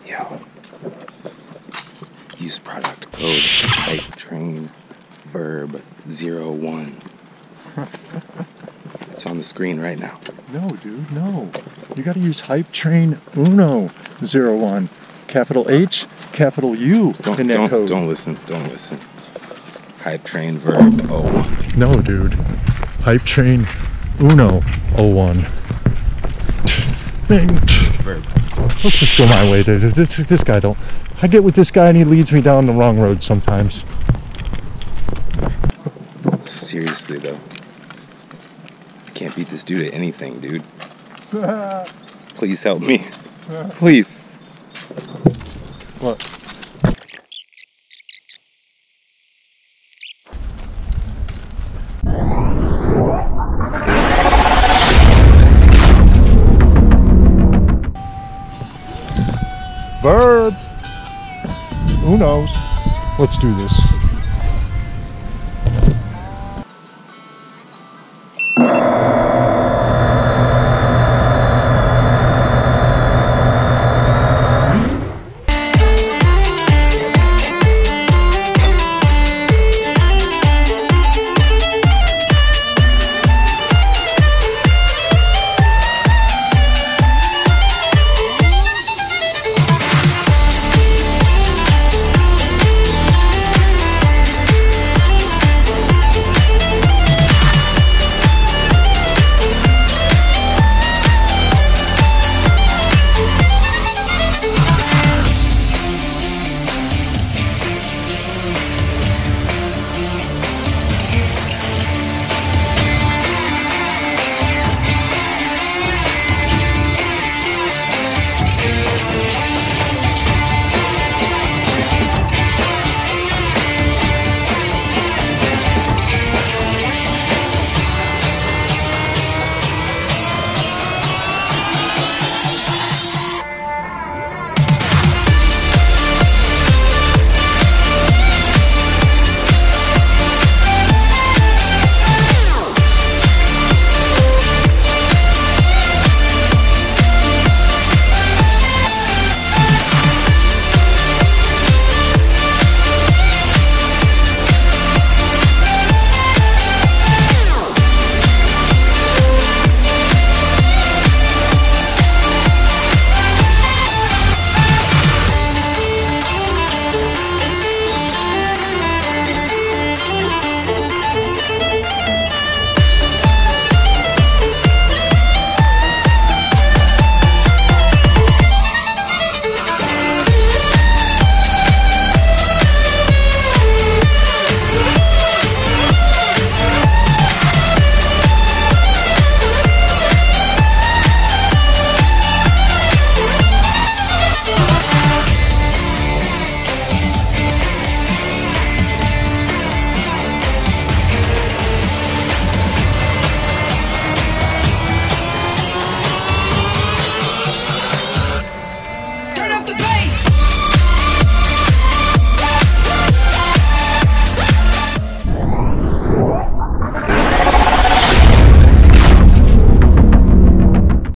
Yo. Use product code Hypetrain verb 01. It's on the screen right now. No, dude, no. You gotta use Hypetrain Uno 01. Capital H, capital U in that code. Don't listen. Hypetrain verb 01. No, dude. Hypetrain Uno 01. Verb. Let's just go my way, dude. This guy don't. I get with this guy and he leads me down the wrong road sometimes. Seriously though. I can't beat this dude at anything, dude. Please help me. Please. What? Verbs. Who knows? Let's do this.